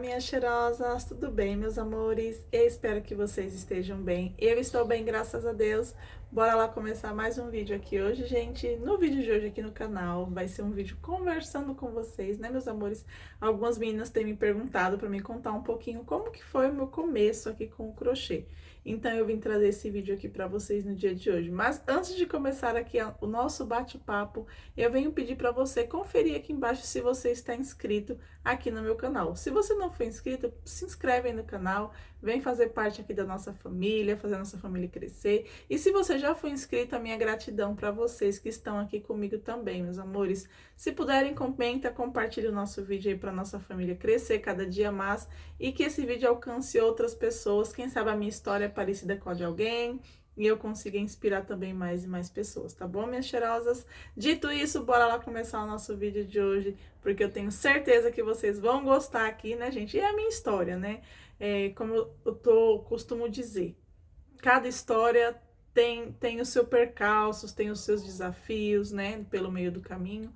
minhas cheirosas, tudo bem, meus amores? Eu espero que vocês estejam bem. Eu estou bem, graças a Deus. Bora lá começar mais um vídeo aqui hoje, gente. No vídeo de hoje aqui no canal vai ser um vídeo conversando com vocês, né, meus amores? Algumas meninas têm me perguntado para me contar um pouquinho como que foi o meu começo aqui com o crochê. Então eu vim trazer esse vídeo aqui para vocês no dia de hoje. Mas antes de começar aqui o nosso bate-papo, eu venho pedir para você conferir aqui embaixo se você está inscrito aqui no meu canal. Se você não for inscrito, se inscreve aí no canal, vem fazer parte aqui da nossa família, fazer a nossa família crescer. E se você já foi inscrito, a minha gratidão para vocês que estão aqui comigo também, meus amores. Se puderem, comenta, compartilhe o nosso vídeo aí para nossa família crescer cada dia mais e que esse vídeo alcance outras pessoas. Quem sabe a minha história é parecida com a de alguém e eu consiga inspirar também mais e mais pessoas, tá bom, minhas cheirosas? Dito isso, bora lá começar o nosso vídeo de hoje, porque eu tenho certeza que vocês vão gostar aqui, né, gente? E é a minha história, né? Como costumo dizer, cada história tem o seu percalços, tem os seus desafios, né, pelo meio do caminho,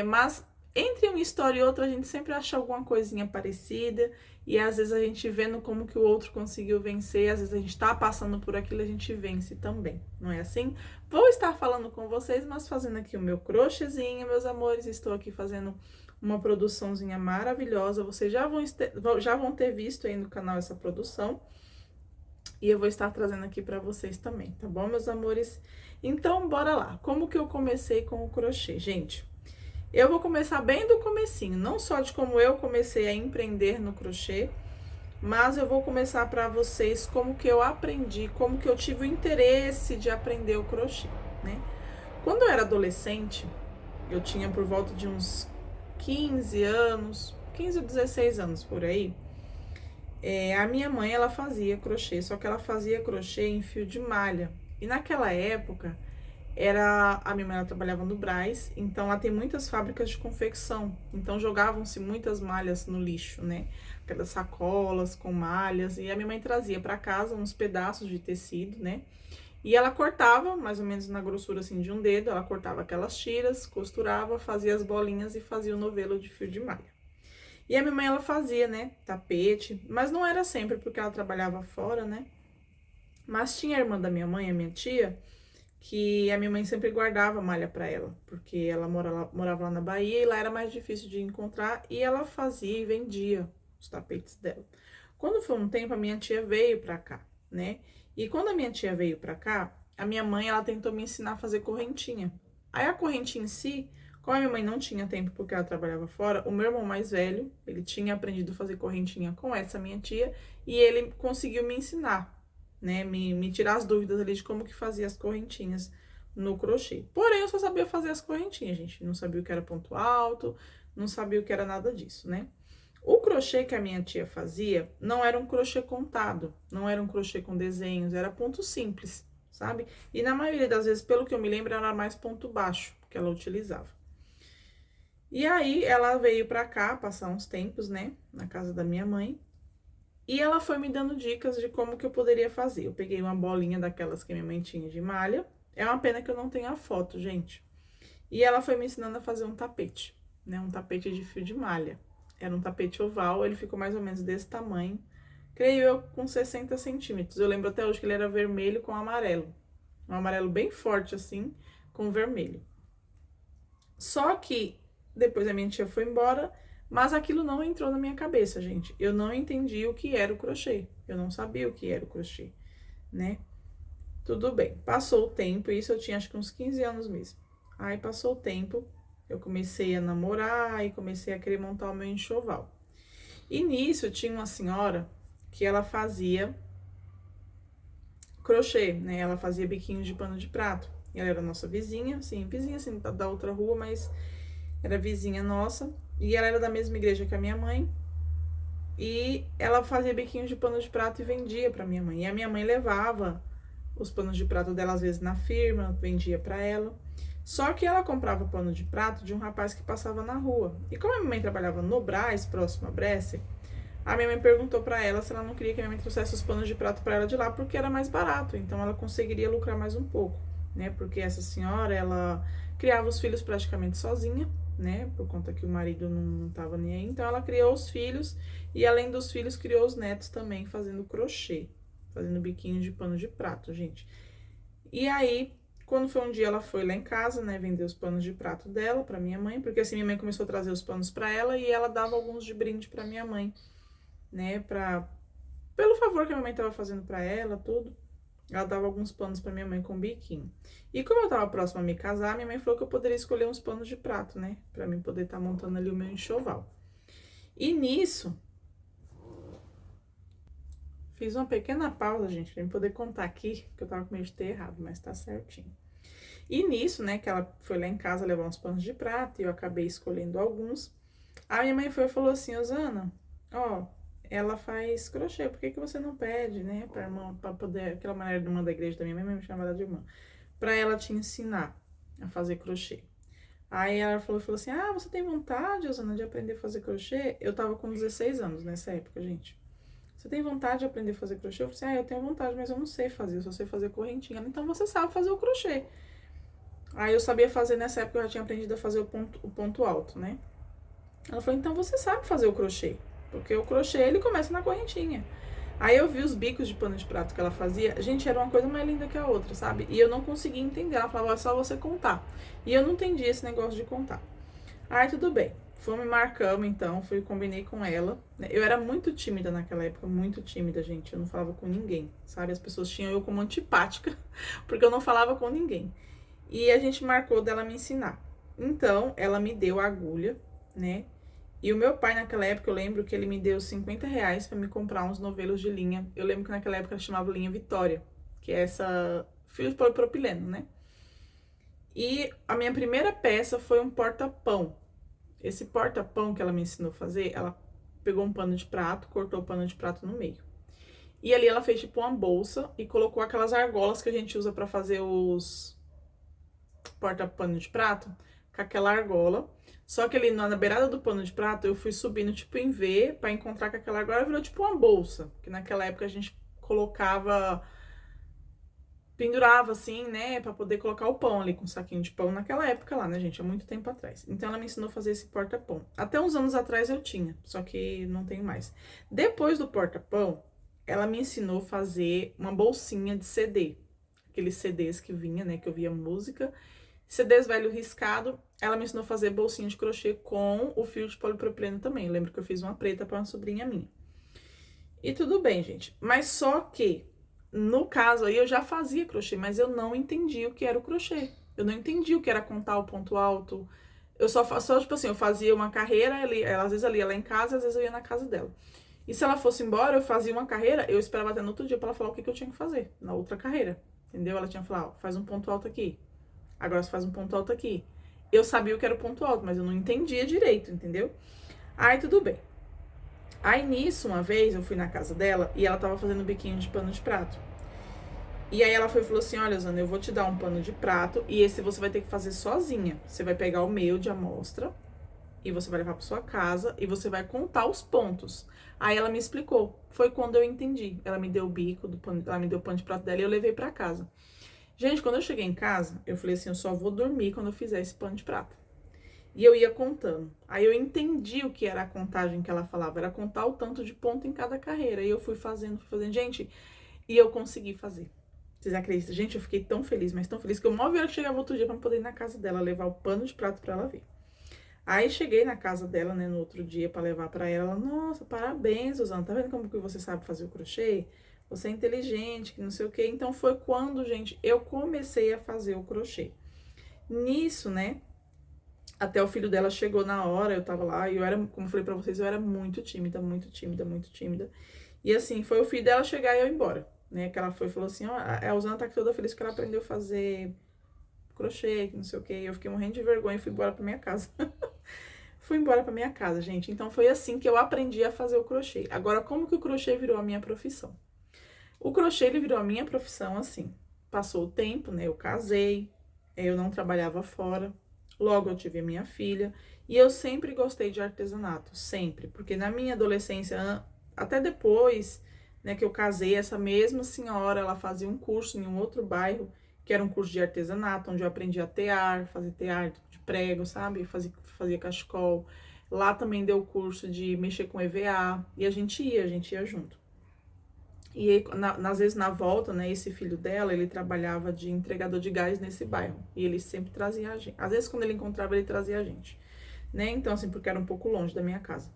mas entre uma história e outra a gente sempre acha alguma coisinha parecida e às vezes a gente vendo como que o outro conseguiu vencer, às vezes a gente tá passando por aquilo e a gente vence também, não é assim? Vou estar falando com vocês, mas fazendo aqui o meu crochêzinho, meus amores, estou aqui fazendo uma produçãozinha maravilhosa, vocês já vão ter visto aí no canal essa produção. E eu vou estar trazendo aqui para vocês também, tá bom, meus amores? Então, bora lá. Como que eu comecei com o crochê? Gente, eu vou começar bem do comecinho, não só de como eu comecei a empreender no crochê, mas eu vou começar para vocês como que eu aprendi, como que eu tive o interesse de aprender o crochê, né? Quando eu era adolescente, eu tinha por volta de uns 15 anos, 15 ou 16 anos por aí. A minha mãe, ela fazia crochê, só que ela fazia crochê em fio de malha. E naquela época, a minha mãe ela trabalhava no Brás, então lá tem muitas fábricas de confecção. Então jogavam-se muitas malhas no lixo, né? Aquelas sacolas com malhas. E a minha mãe trazia para casa uns pedaços de tecido, né? E ela cortava, mais ou menos na grossura assim de um dedo, ela cortava aquelas tiras, costurava, fazia as bolinhas e fazia o novelo de fio de malha. E a minha mãe, ela fazia, né, tapete, mas não era sempre, porque ela trabalhava fora, né? Mas tinha a irmã da minha mãe, a minha tia, que a minha mãe sempre guardava malha para ela, porque ela morava lá na Bahia e lá era mais difícil de encontrar, e ela fazia e vendia os tapetes dela. Quando foi um tempo, a minha tia veio pra cá, né? E quando a minha tia veio pra cá, a minha mãe, ela tentou me ensinar a fazer correntinha. Aí a correntinha em si, como a minha mãe não tinha tempo porque ela trabalhava fora, o meu irmão mais velho, ele tinha aprendido a fazer correntinha com essa minha tia e ele conseguiu me ensinar, né? Me tirar as dúvidas ali de como que fazia as correntinhas no crochê. Porém, eu só sabia fazer as correntinhas, gente. Não sabia o que era ponto alto, não sabia o que era nada disso, né? O crochê que a minha tia fazia não era um crochê contado, não era um crochê com desenhos, era ponto simples, sabe? E na maioria das vezes, pelo que eu me lembro, era mais ponto baixo que ela utilizava. E aí, ela veio pra cá, passar uns tempos, né, na casa da minha mãe, e ela foi me dando dicas de como que eu poderia fazer. Eu peguei uma bolinha daquelas que minha mãe tinha de malha, é uma pena que eu não tenho a foto, gente. E ela foi me ensinando a fazer um tapete, né, um tapete de fio de malha. Era um tapete oval, ele ficou mais ou menos desse tamanho, creio eu, com 60 centímetros. Eu lembro até hoje que ele era vermelho com amarelo, um amarelo bem forte assim, com vermelho. Só que depois a minha tia foi embora, mas aquilo não entrou na minha cabeça, gente. Eu não entendi o que era o crochê. Eu não sabia o que era o crochê, né? Tudo bem. Passou o tempo, isso eu tinha acho que uns 15 anos mesmo. Aí passou o tempo, eu comecei a namorar e comecei a querer montar o meu enxoval. E nisso tinha uma senhora que ela fazia crochê, né? Ela fazia biquinhos de pano de prato. Ela era nossa vizinha assim da outra rua, mas era vizinha nossa, e ela era da mesma igreja que a minha mãe, e ela fazia biquinhos de pano de prato e vendia pra minha mãe, e a minha mãe levava os panos de prato dela, às vezes, na firma, vendia pra ela, só que ela comprava pano de prato de um rapaz que passava na rua, e como a minha mãe trabalhava no Brás, próximo a Bresser, a minha mãe perguntou pra ela se ela não queria que a minha mãe trouxesse os panos de prato pra ela de lá, porque era mais barato, então ela conseguiria lucrar mais um pouco, né, porque essa senhora, ela criava os filhos praticamente sozinha, né? Por conta que o marido não tava nem aí. Então, ela criou os filhos e, além dos filhos, criou os netos também, fazendo crochê, fazendo biquinho de pano de prato, gente. E aí, quando foi um dia, ela foi lá em casa, né, vender os panos de prato dela pra minha mãe, porque assim, minha mãe começou a trazer os panos pra ela e ela dava alguns de brinde pra minha mãe, né, pelo favor que a minha mãe tava fazendo pra ela, tudo. Ela dava alguns panos pra minha mãe com biquinho. E como eu tava próxima a me casar, minha mãe falou que eu poderia escolher uns panos de prato, né, pra mim poder estar montando ali o meu enxoval. E nisso, fiz uma pequena pausa, gente, pra eu poder contar aqui, que eu tava com medo de ter errado, mas tá certinho. E nisso, né, que ela foi lá em casa levar uns panos de prato e eu acabei escolhendo alguns. A minha mãe foi e falou assim, Osana, ó, ela faz crochê, por que que você não pede, né, pra irmã, pra poder, aquela maneira de irmã da igreja da minha mãe me chamava ela de irmã, pra ela te ensinar a fazer crochê. Aí ela falou assim, ah, você tem vontade, Osana, de aprender a fazer crochê? Eu tava com 16 anos nessa época, gente. Você tem vontade de aprender a fazer crochê? Eu falei assim, ah, eu tenho vontade, mas eu não sei fazer, eu só sei fazer correntinha. Então você sabe fazer o crochê. Aí eu sabia fazer, nessa época eu já tinha aprendido a fazer o ponto alto, né? Ela falou, então você sabe fazer o crochê, porque o crochê ele começa na correntinha. Aí eu vi os bicos de pano de prato que ela fazia, gente, era uma coisa mais linda que a outra, sabe? E eu não conseguia entender, ela falava, é só você contar. E eu não entendia esse negócio de contar. Aí tudo bem, fomos, marcamos então, fui, combinei com ela. Eu era muito tímida naquela época, muito tímida, gente, eu não falava com ninguém, sabe? As pessoas tinham eu como antipática, porque eu não falava com ninguém. E a gente marcou dela me ensinar. Então, ela me deu a agulha, né? E o meu pai, naquela época, eu lembro que ele me deu R$ 50 pra me comprar uns novelos de linha. Eu lembro que naquela época ela chamava linha Vitória, que é essa fio de polipropileno, né? E a minha primeira peça foi um porta-pão. Esse porta-pão que ela me ensinou a fazer, ela pegou um pano de prato, cortou o pano de prato no meio. E ali ela fez tipo uma bolsa e colocou aquelas argolas que a gente usa pra fazer os porta-pano de prato, com aquela argola. Só que ali na beirada do pano de prato, eu fui subindo tipo em V pra encontrar com aquela argola, virou tipo uma bolsa. Que naquela época a gente colocava, pendurava assim, né, pra poder colocar o pão ali com um saquinho de pão naquela época lá, né, gente, há muito tempo atrás. Então ela me ensinou a fazer esse porta-pão. Até uns anos atrás eu tinha, só que não tenho mais. Depois do porta-pão, ela me ensinou a fazer uma bolsinha de CD. Aqueles CDs que vinha, né, que eu via música. CDs velho riscado, ela me ensinou a fazer bolsinha de crochê com o fio de polipropileno também. Eu lembro que eu fiz uma preta para uma sobrinha minha. E tudo bem, gente. Mas só que, no caso aí, eu já fazia crochê, mas eu não entendi o que era o crochê. Eu não entendi o que era contar o ponto alto. Eu só tipo assim, eu fazia uma carreira, ela, às vezes ela ia lá em casa, às vezes eu ia na casa dela. E se ela fosse embora, eu fazia uma carreira, eu esperava até no outro dia pra ela falar o que eu tinha que fazer na outra carreira. Entendeu? Ela tinha que falar, ó, faz um ponto alto aqui. Agora você faz um ponto alto aqui. Eu sabia o que era o ponto alto, mas eu não entendia direito, entendeu? Aí tudo bem. Aí nisso, uma vez, eu fui na casa dela e ela tava fazendo biquinho de pano de prato. E aí ela foi e falou assim, olha, Zana, eu vou te dar um pano de prato e esse você vai ter que fazer sozinha. Você vai pegar o meu de amostra e você vai levar pra sua casa e você vai contar os pontos. Aí ela me explicou. Foi quando eu entendi. Ela me deu o bico do pano, ela me deu o pano de prato dela e eu levei pra casa. Gente, quando eu cheguei em casa, eu falei assim, eu só vou dormir quando eu fizer esse pano de prato. E eu ia contando. Aí eu entendi o que era a contagem que ela falava. Era contar o tanto de ponto em cada carreira. E eu fui fazendo. Gente, e eu consegui fazer. Vocês acreditam? Gente, eu fiquei tão feliz, mas tão feliz, que eu mal vi a hora que chegava outro dia pra poder ir na casa dela, levar o pano de prato pra ela ver. Aí cheguei na casa dela, né, no outro dia pra levar pra ela. Ela, nossa, parabéns, Suzana. Tá vendo como que você sabe fazer o crochê? Você é inteligente, que não sei o quê. Então foi quando, gente, eu comecei a fazer o crochê. Nisso, né, até o filho dela chegou na hora, eu tava lá, e eu era, como eu falei pra vocês, eu era muito tímida, muito tímida, muito tímida. E assim, foi o filho dela chegar e eu ir embora, né, que ela foi e falou assim, ó, a Osana tá aqui toda feliz que ela aprendeu a fazer crochê, que não sei o quê. Eu fiquei morrendo de vergonha e fui embora pra minha casa. Fui embora pra minha casa, gente. Então foi assim que eu aprendi a fazer o crochê. Agora, como que o crochê virou a minha profissão? O crochê, ele virou a minha profissão assim. Passou o tempo, né? Eu casei, eu não trabalhava fora. Logo eu tive a minha filha. E eu sempre gostei de artesanato, sempre. Porque na minha adolescência, até depois, né, que eu casei, essa mesma senhora, ela fazia um curso em um outro bairro, que era um curso de artesanato, onde eu aprendi a tear, fazer tear de prego, sabe? Fazer fazia cachecol. Lá também deu curso de mexer com EVA. E a gente ia junto. E aí, às vezes na volta, né, esse filho dela, ele trabalhava de entregador de gás nesse bairro. E ele sempre trazia a gente. Às vezes quando ele encontrava, ele trazia a gente. Né? Então, assim, porque era um pouco longe da minha casa.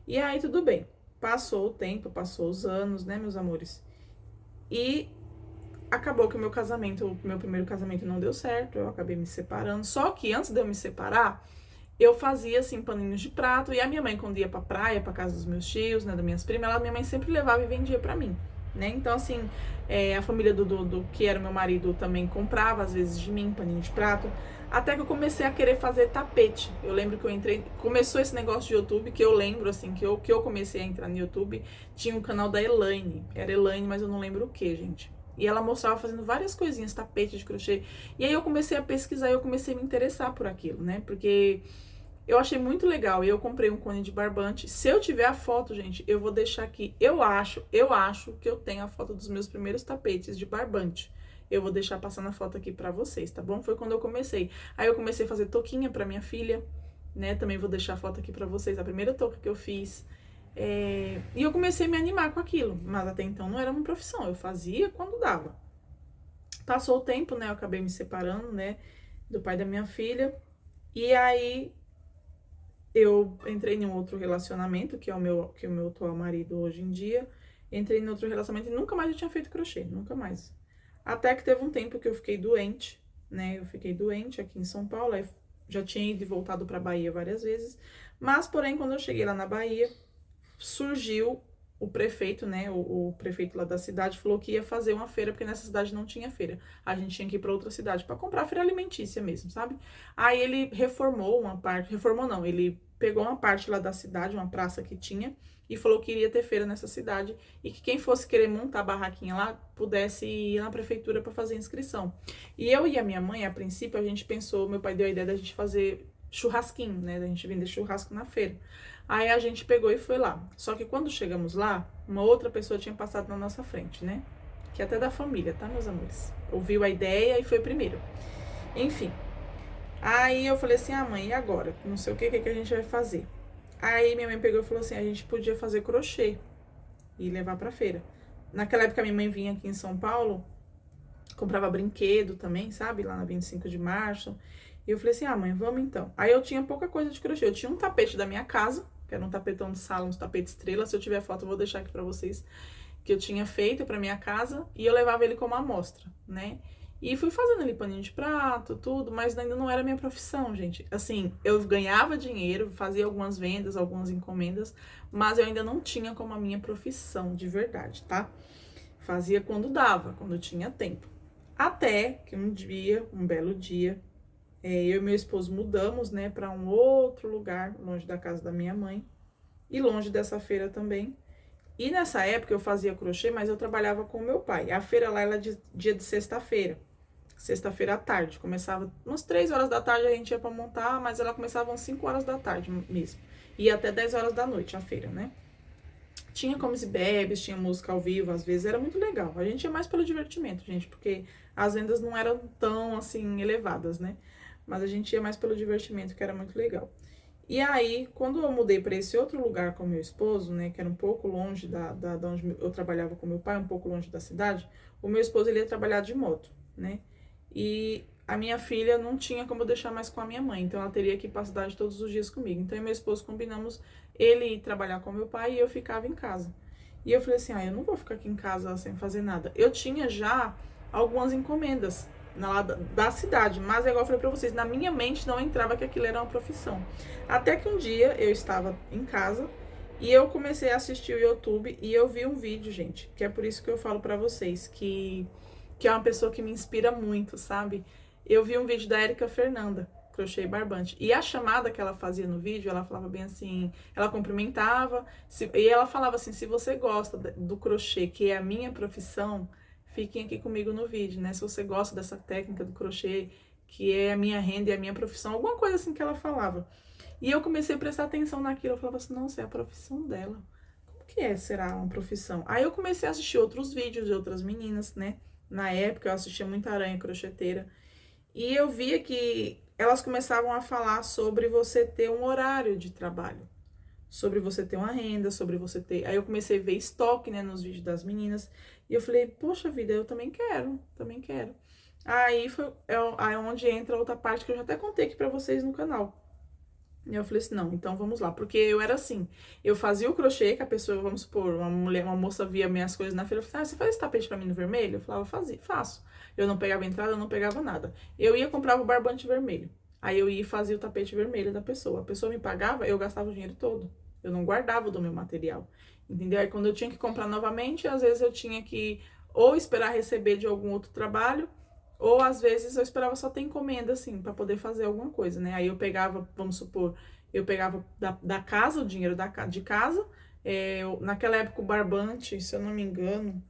E aí, tudo bem. Passou o tempo, passou os anos, né, meus amores? E acabou que o meu primeiro casamento não deu certo, eu acabei me separando. Só que antes de eu me separar, eu fazia, assim, paninhos de prato. E a minha mãe, quando ia pra praia, pra casa dos meus tios, né, das minhas primas, minha mãe sempre levava e vendia pra mim. Né? Então, assim, a família do que era meu marido também comprava, às vezes, de mim, paninho de prato. Até que eu comecei a querer fazer tapete. Eu lembro que eu entrei... Começou esse negócio de YouTube, que eu lembro, assim, que eu comecei a entrar no YouTube. Tinha um canal da Elaine. Era Elaine, mas eu não lembro o que, gente. E ela mostrava fazendo várias coisinhas, tapete de crochê. E aí eu comecei a pesquisar e eu comecei a me interessar por aquilo, né? Porque... eu achei muito legal e eu comprei um cone de barbante. Se eu tiver a foto, gente, eu vou deixar aqui. Eu acho que eu tenho a foto dos meus primeiros tapetes de barbante. Eu vou deixar passando a foto aqui pra vocês, tá bom? Foi quando eu comecei. Aí eu comecei a fazer touquinha pra minha filha, né? Também vou deixar a foto aqui pra vocês, a primeira touca que eu fiz. E eu comecei a me animar com aquilo, mas até então não era uma profissão. Eu fazia quando dava. Passou o tempo, né? Eu acabei me separando, né? Do pai da minha filha. E aí... eu entrei em um outro relacionamento, que é o meu atual marido hoje em dia. Entrei em outro relacionamento e nunca mais eu tinha feito crochê, nunca mais. Até que teve um tempo que eu fiquei doente, né? Eu fiquei doente aqui em São Paulo, aí já tinha ido e voltado pra Bahia várias vezes. Mas, porém, quando eu cheguei lá na Bahia, surgiu o prefeito, né? O prefeito lá da cidade falou que ia fazer uma feira, porque nessa cidade não tinha feira. A gente tinha que ir pra outra cidade pra comprar feira alimentícia mesmo, sabe? Aí ele reformou uma parte, reformou não, ele pegou uma parte lá da cidade, uma praça que tinha, e falou que iria ter feira nessa cidade e que quem fosse querer montar a barraquinha lá pudesse ir na prefeitura para fazer inscrição. E eu e a minha mãe, a princípio, a gente pensou, meu pai deu a ideia da gente fazer churrasquinho, né, da gente vender churrasco na feira. Aí a gente pegou e foi lá. Só que quando chegamos lá, uma outra pessoa tinha passado na nossa frente, né? Que é até da família, tá, meus amores? Ouviu a ideia e foi primeiro. Enfim. Aí eu falei assim, mãe, e agora? Não sei o que a gente vai fazer. Aí minha mãe pegou e falou assim, a gente podia fazer crochê e levar pra feira. Naquela época minha mãe vinha aqui em São Paulo, comprava brinquedo também, sabe? Lá na 25 de março. E eu falei assim, mãe, vamos então. Aí eu tinha pouca coisa de crochê. Eu tinha um tapete da minha casa, que era um tapetão de sala, um tapete estrela. Se eu tiver foto, eu vou deixar aqui pra vocês. Que eu tinha feito pra minha casa. E eu levava ele como amostra, né? E fui fazendo ali paninho de prato, tudo, mas ainda não era minha profissão, gente. Assim, eu ganhava dinheiro, fazia algumas vendas, algumas encomendas, mas eu ainda não tinha como a minha profissão de verdade, tá? Fazia quando dava, quando tinha tempo. Até que um dia, um belo dia, eu e meu esposo mudamos, né, para um outro lugar, longe da casa da minha mãe, e longe dessa feira também. E nessa época eu fazia crochê, mas eu trabalhava com o meu pai. A feira lá era dia de sexta-feira. Sexta-feira à tarde. Começava umas 3 horas da tarde, a gente ia pra montar, mas ela começava às 5 horas da tarde mesmo. E até 10 horas da noite a feira, né? Tinha comes e bebes, tinha música ao vivo, às vezes era muito legal. A gente ia mais pelo divertimento, gente, porque as vendas não eram tão, assim, elevadas, né? Mas a gente ia mais pelo divertimento, que era muito legal. E aí, quando eu mudei para esse outro lugar com meu esposo, né, que era um pouco longe da onde eu trabalhava com meu pai, um pouco longe da cidade, o meu esposo ele ia trabalhar de moto, né? E a minha filha não tinha como eu deixar mais com a minha mãe, então ela teria que ir para a cidade todos os dias comigo. Então eu e meu esposo combinamos ele ir trabalhar com meu pai e eu ficava em casa. E eu falei assim, eu não vou ficar aqui em casa sem fazer nada. Eu tinha já algumas encomendas lá da cidade, mas igual eu falei pra vocês, na minha mente não entrava que aquilo era uma profissão. Até que um dia eu estava em casa e eu comecei a assistir o YouTube e eu vi um vídeo, gente, que é por isso que eu falo pra vocês, que é uma pessoa que me inspira muito, sabe? Eu vi um vídeo da Érica Fernanda, crochê e barbante, e a chamada que ela fazia no vídeo, ela falava bem assim, ela cumprimentava, e ela falava assim, se você gosta do crochê, que é a minha profissão, fiquem aqui comigo no vídeo, né? Se você gosta dessa técnica do crochê, que é a minha renda e a minha profissão, alguma coisa assim que ela falava. E eu comecei a prestar atenção naquilo, eu falava assim, nossa, é a profissão dela. Como que será uma profissão? Aí eu comecei a assistir outros vídeos de outras meninas, né? Na época eu assistia muita Aranha Crocheteira. E eu via que elas começavam a falar sobre você ter um horário de trabalho, sobre você ter uma renda, sobre você ter... Aí eu comecei a ver estoque, né, nos vídeos das meninas, e eu falei, poxa vida, eu também quero, também quero. Aí foi aí onde entra outra parte que eu já até contei aqui pra vocês no canal. E eu falei assim, não, então vamos lá. Porque eu era assim, eu fazia o crochê, que a pessoa, vamos supor, uma moça via minhas coisas na feira, eu falava, ah, você faz esse tapete pra mim no vermelho? Eu falava, fazia, faço. Eu não pegava entrada, eu não pegava nada. Eu ia comprava o barbante vermelho. Aí eu ia e fazia o tapete vermelho da pessoa. A pessoa me pagava, eu gastava o dinheiro todo. Eu não guardava do meu material. Entendeu? Aí quando eu tinha que comprar novamente, às vezes eu tinha que ou esperar receber de algum outro trabalho, ou às vezes eu esperava só ter encomenda, assim, pra poder fazer alguma coisa, né? Aí eu pegava, vamos supor, eu pegava da casa, o dinheiro de casa. Naquela época o barbante, se eu não me engano,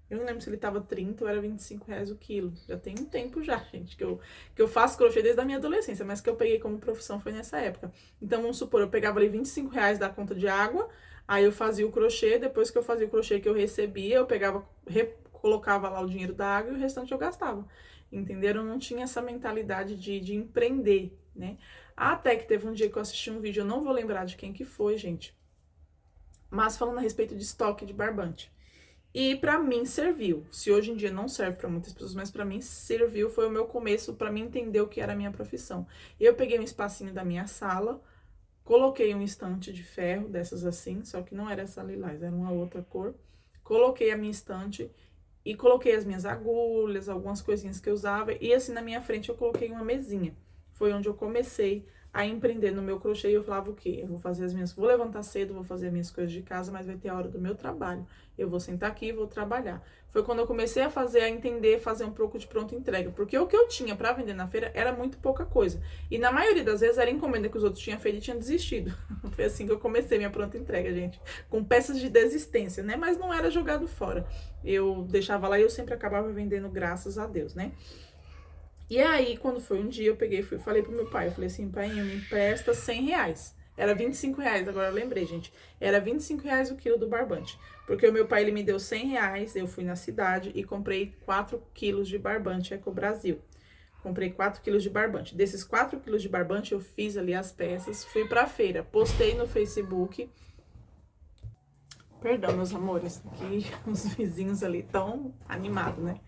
eu não lembro se ele tava 30 ou era R$ 25 o quilo. Já tem um tempo já, gente, que eu faço crochê desde a minha adolescência, mas que eu peguei como profissão foi nessa época. Então, vamos supor, eu pegava ali R$ 25 da conta de água, aí eu fazia o crochê, depois que eu fazia o crochê que eu recebia, eu pegava, colocava lá o dinheiro da água e o restante eu gastava. Entenderam? Eu não tinha essa mentalidade de empreender, né? Até que teve um dia que eu assisti um vídeo, eu não vou lembrar de quem que foi, gente, mas falando a respeito de estoque de barbante. E pra mim serviu. Se hoje em dia não serve pra muitas pessoas, mas pra mim serviu, foi o meu começo pra mim entender o que era a minha profissão. Eu peguei um espacinho da minha sala, coloquei um estante de ferro, dessas assim, só que não era essa lilás, era uma outra cor. Coloquei a minha estante e coloquei as minhas agulhas, algumas coisinhas que eu usava, e assim na minha frente eu coloquei uma mesinha. Foi onde eu comecei a empreender no meu crochê e eu falava o quê? Eu vou fazer as minhas, vou levantar cedo, vou fazer as minhas coisas de casa, mas vai ter a hora do meu trabalho. Eu vou sentar aqui e vou trabalhar. Foi quando eu comecei a fazer, a entender, fazer um pouco de pronta entrega, porque o que eu tinha para vender na feira era muito pouca coisa. E na maioria das vezes era encomenda que os outros tinham feito e tinham desistido. Foi assim que eu comecei minha pronta entrega, gente, com peças de desistência, né? Mas não era jogado fora. Eu deixava lá e eu sempre acabava vendendo, graças a Deus, né? E aí, quando foi um dia, eu peguei e falei pro meu pai, eu falei assim, pai, me empresta R$ 100. Era R$ 25, agora eu lembrei, gente. Era R$ 25 o quilo do barbante. Porque o meu pai, ele me deu R$ 100, eu fui na cidade e comprei 4 quilos de barbante Eco Brasil. Comprei 4 quilos de barbante. Desses 4 quilos de barbante, eu fiz ali as peças, fui pra feira, postei no Facebook. Perdão, meus amores, que os vizinhos ali tão animados, né?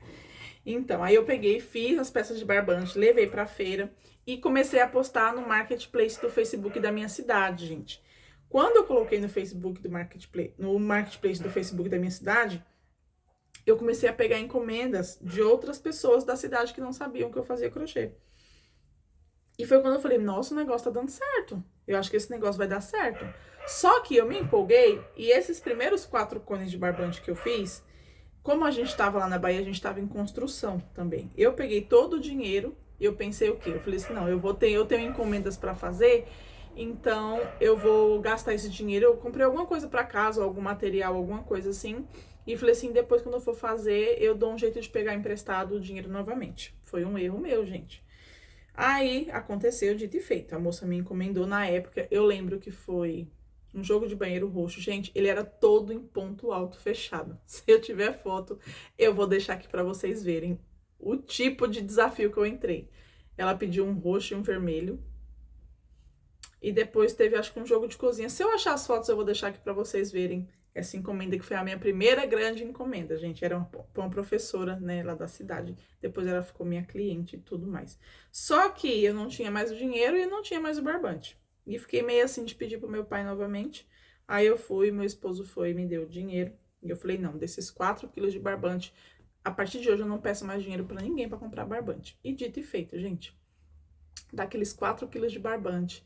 Então, aí eu peguei, fiz as peças de barbante, levei pra feira e comecei a postar no marketplace do Facebook da minha cidade, gente. Quando eu coloquei no Facebook do marketplace, no marketplace do Facebook da minha cidade, eu comecei a pegar encomendas de outras pessoas da cidade que não sabiam que eu fazia crochê. E foi quando eu falei, nossa, o negócio tá dando certo. Eu acho que esse negócio vai dar certo. Só que eu me empolguei e esses primeiros 4 cones de barbante que eu fiz, como a gente estava lá na Bahia, a gente estava em construção também. Eu peguei todo o dinheiro e eu pensei o quê? Eu falei assim, não, eu tenho encomendas para fazer, então eu vou gastar esse dinheiro. Eu comprei alguma coisa para casa, algum material, alguma coisa assim. E falei assim, depois quando eu for fazer, eu dou um jeito de pegar emprestado o dinheiro novamente. Foi um erro meu, gente. Aí aconteceu, dito e feito. A moça me encomendou na época, eu lembro que foi um jogo de banheiro roxo. Gente, ele era todo em ponto alto fechado. Se eu tiver foto, eu vou deixar aqui pra vocês verem o tipo de desafio que eu entrei. Ela pediu um roxo e um vermelho. E depois teve, acho que um jogo de cozinha. Se eu achar as fotos, eu vou deixar aqui pra vocês verem essa encomenda, que foi a minha primeira grande encomenda, gente. Era uma professora, né, lá da cidade. Depois ela ficou minha cliente e tudo mais. Só que eu não tinha mais o dinheiro e não tinha mais o barbante. E fiquei meio assim de pedir pro meu pai novamente. Aí eu fui, meu esposo foi e me deu o dinheiro. E eu falei, não, desses 4 quilos de barbante, a partir de hoje eu não peço mais dinheiro pra ninguém pra comprar barbante. E dito e feito, gente. Daqueles 4 quilos de barbante,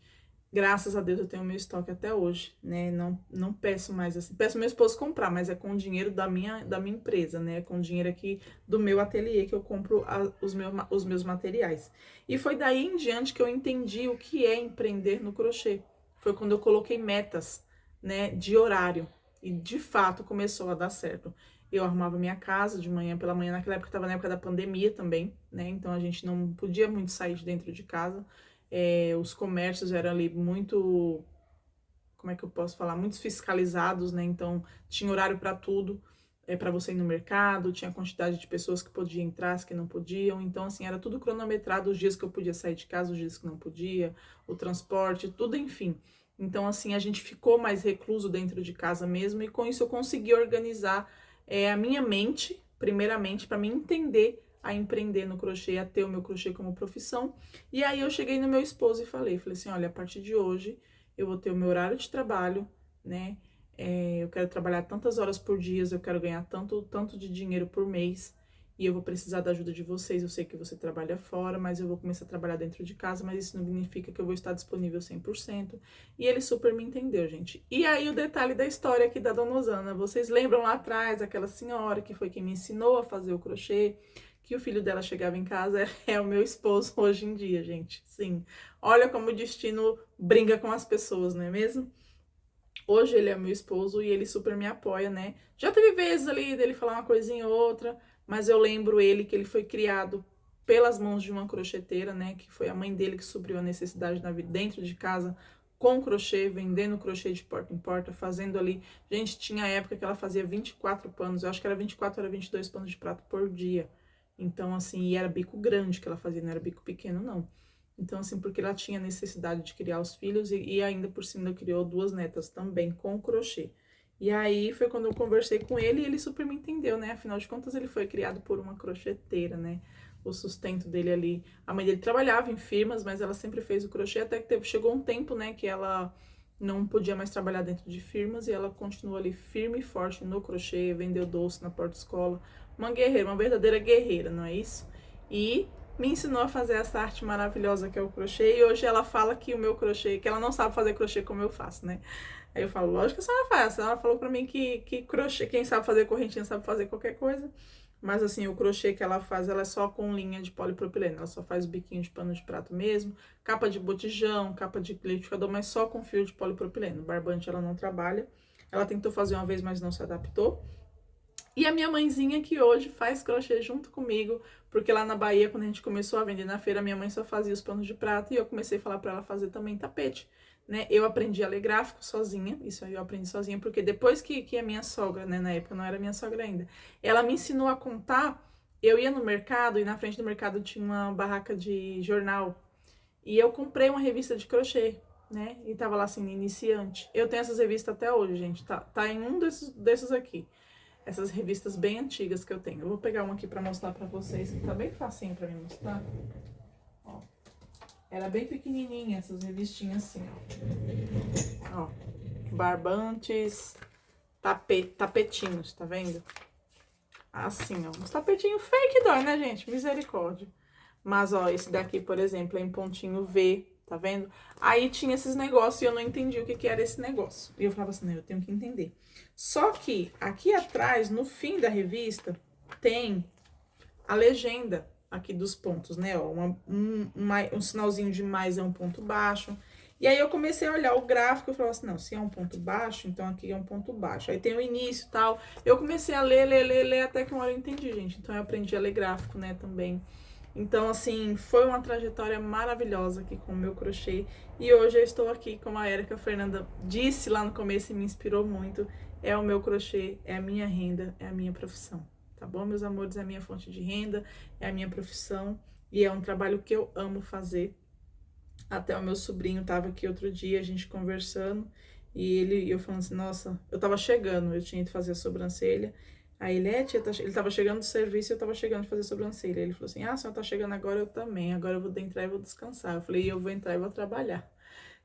graças a Deus eu tenho meu estoque até hoje, né? Não peço mais assim. Peço meu esposo comprar, mas é com o dinheiro da minha empresa, né? É com o dinheiro aqui do meu ateliê que eu compro os meus materiais. E foi daí em diante que eu entendi o que é empreender no crochê. Foi quando eu coloquei metas, né, de horário. E de fato começou a dar certo. Eu arrumava minha casa de manhã pela manhã, naquela época estava na época da pandemia também, né? Então a gente não podia muito sair de dentro de casa. Os comércios eram ali muito, como é que eu posso falar, muito fiscalizados, né? Então tinha horário para tudo. para você ir no mercado, tinha a quantidade de pessoas que podiam entrar, as que não podiam. Então, assim, era tudo cronometrado, os dias que eu podia sair de casa, os dias que não podia, o transporte, tudo, enfim. Então, assim, a gente ficou mais recluso dentro de casa mesmo, e com isso eu consegui organizar a minha mente, primeiramente, para me entender a empreender no crochê, a ter o meu crochê como profissão. E aí eu cheguei no meu esposo e falei assim, olha, a partir de hoje eu vou ter o meu horário de trabalho, né? Eu quero trabalhar tantas horas por dia, eu quero ganhar tanto de dinheiro por mês, e eu vou precisar da ajuda de vocês. Eu sei que você trabalha fora, mas eu vou começar a trabalhar dentro de casa, mas isso não significa que eu vou estar disponível 100%. E ele super me entendeu, gente. E aí o detalhe da história aqui da Dona Osana, vocês lembram lá atrás, aquela senhora que foi quem me ensinou a fazer o crochê, que o filho dela chegava em casa, é o meu esposo hoje em dia, gente. Sim, olha como o destino brinca com as pessoas, não é mesmo? Hoje ele é meu esposo e ele super me apoia, né? Já teve vezes ali dele falar uma coisinha ou outra, mas eu lembro ele que ele foi criado pelas mãos de uma crocheteira, né? Que foi a mãe dele que supriu a necessidade na vida dentro de casa com crochê, vendendo crochê de porta em porta, fazendo ali. Gente, tinha época que ela fazia 24 panos, eu acho que era 24, era 22 panos de prato por dia. Então, assim, e era bico grande que ela fazia, não era bico pequeno, não. Então, assim, porque ela tinha necessidade de criar os filhos e ainda por cima criou 2 netas também com crochê. E aí foi quando eu conversei com ele e ele super me entendeu, né? Afinal de contas, ele foi criado por uma crocheteira, né? O sustento dele ali. A mãe dele trabalhava em firmas, mas ela sempre fez o crochê, até que chegou um tempo, né, que ela não podia mais trabalhar dentro de firmas e ela continuou ali firme e forte no crochê, vendeu doce na porta-escola. Uma guerreira, uma verdadeira guerreira, não é isso? E me ensinou a fazer essa arte maravilhosa que é o crochê, e hoje ela fala que o meu crochê, que ela não sabe fazer crochê como eu faço, né? Aí eu falo, lógico que a senhora faz. Ela falou pra mim que crochê, quem sabe fazer correntinha sabe fazer qualquer coisa, mas assim, o crochê que ela faz, ela é só com linha de polipropileno, ela só faz o biquinho de pano de prato mesmo, capa de botijão, capa de liquidificador, mas só com fio de polipropileno. Barbante ela não trabalha, ela tentou fazer uma vez, mas não se adaptou. E a minha mãezinha que hoje faz crochê junto comigo, porque lá na Bahia, quando a gente começou a vender na feira, minha mãe só fazia os panos de prata e eu comecei a falar para ela fazer também tapete, né? Eu aprendi a ler gráfico sozinha, isso aí eu aprendi sozinha, porque depois que a minha sogra, né, na época não era minha sogra ainda, ela me ensinou a contar, eu ia no mercado e na frente do mercado tinha uma barraca de jornal e eu comprei uma revista de crochê, né? E tava lá assim, iniciante. Eu tenho essas revistas até hoje, gente, tá em um desses aqui. Essas revistas bem antigas que eu tenho. Eu vou pegar uma aqui pra mostrar pra vocês, que tá bem facinho pra me mostrar. Ó. Era bem pequenininha essas revistinhas assim, ó. Ó. Barbantes, tapetinhos, tá vendo? Assim, ó. Uns tapetinhos fake dói, né, gente? Misericórdia. Mas, ó, esse daqui, por exemplo, é em pontinho V, tá vendo? Aí tinha esses negócios e eu não entendi o que era esse negócio. E eu falava assim, não, eu tenho que entender. Só que aqui atrás, no fim da revista, tem a legenda aqui dos pontos, né? Ó, um sinalzinho de mais é um ponto baixo. E aí eu comecei a olhar o gráfico e falava assim, não, se é um ponto baixo, então aqui é um ponto baixo. Aí tem o início e tal. Eu comecei a ler, até que uma hora eu entendi, gente. Então eu aprendi a ler gráfico, né, também. Então, assim, foi uma trajetória maravilhosa aqui com o meu crochê. E hoje eu estou aqui, como a Érica Fernanda disse lá no começo e me inspirou muito. É o meu crochê, é a minha renda, é a minha profissão. Tá bom, meus amores? É a minha fonte de renda, é a minha profissão. E é um trabalho que eu amo fazer. Até o meu sobrinho tava aqui outro dia, a gente conversando. E eu falando assim, nossa, eu tava chegando, eu tinha ido fazer a sobrancelha. Aí ele, tia, ele tava chegando do serviço e eu tava chegando de fazer sobrancelha. Ele falou assim, a senhora tá chegando agora, eu também. Agora eu vou entrar e vou descansar. Eu falei, eu vou entrar e vou trabalhar.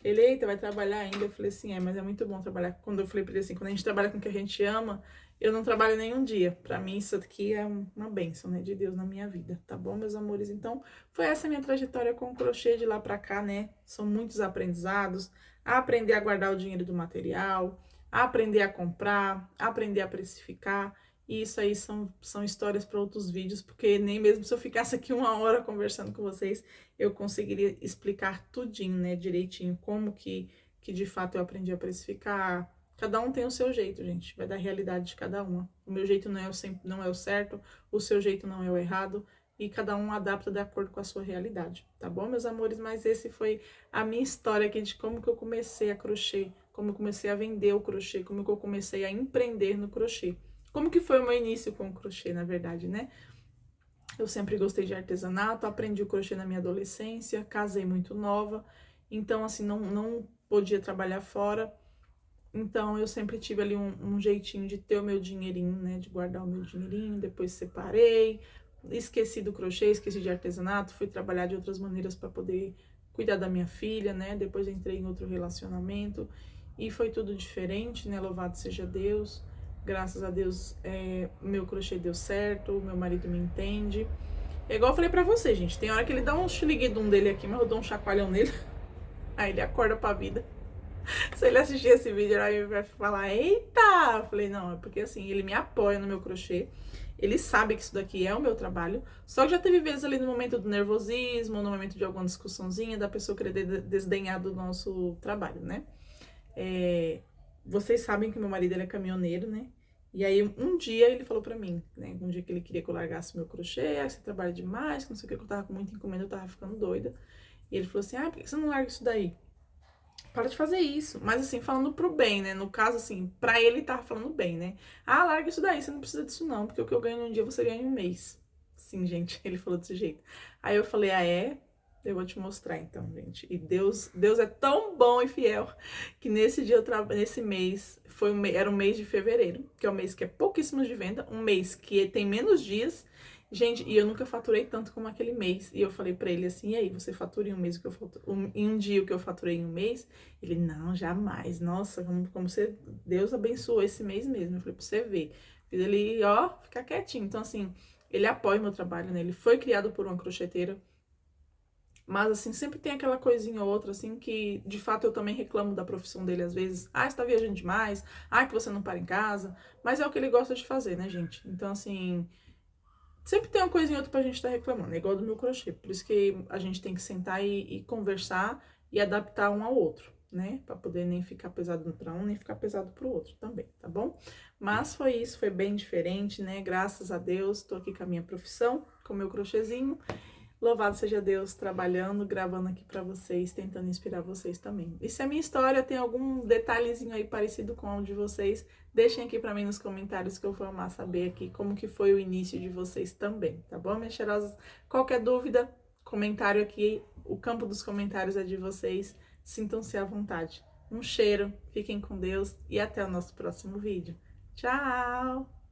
Ele, eita, vai trabalhar ainda? Eu falei assim, mas é muito bom trabalhar. Quando eu falei pra ele assim, quando a gente trabalha com o que a gente ama, eu não trabalho nenhum dia. Pra mim, isso aqui é uma bênção, né, de Deus na minha vida, tá bom, meus amores? Então, foi essa minha trajetória com o crochê de lá pra cá, né? São muitos aprendizados. Aprender a guardar o dinheiro do material, aprender a comprar, aprender a precificar. E isso aí são histórias para outros vídeos, porque nem mesmo se eu ficasse aqui uma hora conversando com vocês, eu conseguiria explicar tudinho, né, direitinho, como que de fato eu aprendi a precificar. Cada um tem o seu jeito, gente, vai da realidade de cada uma. O meu jeito não é o certo, o seu jeito não é o errado, e cada um adapta de acordo com a sua realidade, tá bom, meus amores? Mas esse foi a minha história aqui de como que eu comecei a crochê, como eu comecei a vender o crochê, como que eu comecei a empreender no crochê. como que foi o meu início com o crochê, na verdade, né? Eu sempre gostei de artesanato, aprendi o crochê na minha adolescência, casei muito nova, então assim, não podia trabalhar fora. Então eu sempre tive ali um jeitinho de ter o meu dinheirinho, né? De guardar o meu dinheirinho, depois separei, esqueci do crochê, esqueci de artesanato, fui trabalhar de outras maneiras para poder cuidar da minha filha, né? Depois entrei em outro relacionamento e foi tudo diferente, né? Louvado seja Deus. Graças a Deus, meu crochê deu certo, meu marido me entende. É igual eu falei pra você, gente. Tem hora que ele dá um chiliguidum dele aqui, mas eu dou um chacoalhão nele. Aí ele acorda pra vida. Se ele assistir esse vídeo, aí vai falar, eita! Eu falei, não, é porque assim, ele me apoia no meu crochê. Ele sabe que isso daqui é o meu trabalho. Só que já teve vezes ali no momento do nervosismo, no momento de alguma discussãozinha, da pessoa querer desdenhar do nosso trabalho, né? Vocês sabem que meu marido ele é caminhoneiro, né? E aí um dia ele falou pra mim, né? Um dia que ele queria que eu largasse meu crochê, você trabalha demais, que não sei o que eu tava com muita encomenda, eu tava ficando doida. E ele falou assim, por que você não larga isso daí? Para de fazer isso. Mas assim, falando pro bem, né? No caso, assim, pra ele tava falando bem, né? Larga isso daí, você não precisa disso não, porque o que eu ganho num dia você ganha em um mês. Sim, gente, ele falou desse jeito. Aí eu falei, é? Eu vou te mostrar então, gente. E Deus é tão bom e fiel que nesse dia, nesse mês, era um mês de fevereiro, que é um mês que é pouquíssimo de venda, um mês que tem menos dias. Gente, e eu nunca faturei tanto como aquele mês. E eu falei pra ele assim, e aí, você fatura em um mês o que eu faturei, em um dia o que eu faturei em um mês? Ele, não, jamais. Nossa, como você, Deus abençoou esse mês mesmo. Eu falei, pra você ver. Fiz ele, ó, ficar quietinho. Então, assim, ele apoia o meu trabalho, né? Ele foi criado por uma crocheteira. Mas, assim, sempre tem aquela coisinha ou outra, assim, que de fato eu também reclamo da profissão dele às vezes. Você tá viajando demais. Que você não para em casa. Mas é o que ele gosta de fazer, né, gente? Então, assim, sempre tem uma coisinha ou outra pra gente estar reclamando. É igual do meu crochê. Por isso que a gente tem que sentar e conversar e adaptar um ao outro, né? Pra poder nem ficar pesado pra um, nem ficar pesado pro outro também, tá bom? Mas foi isso, foi bem diferente, né? Graças a Deus, tô aqui com a minha profissão, com o meu crochêzinho. Louvado seja Deus, trabalhando, gravando aqui pra vocês, tentando inspirar vocês também. E se a minha história tem algum detalhezinho aí parecido com o de vocês, deixem aqui pra mim nos comentários que eu vou amar saber aqui como que foi o início de vocês também, tá bom, minhas cheirosas? Qualquer dúvida, comentário aqui, o campo dos comentários é de vocês, sintam-se à vontade. Um cheiro, fiquem com Deus e até o nosso próximo vídeo. Tchau!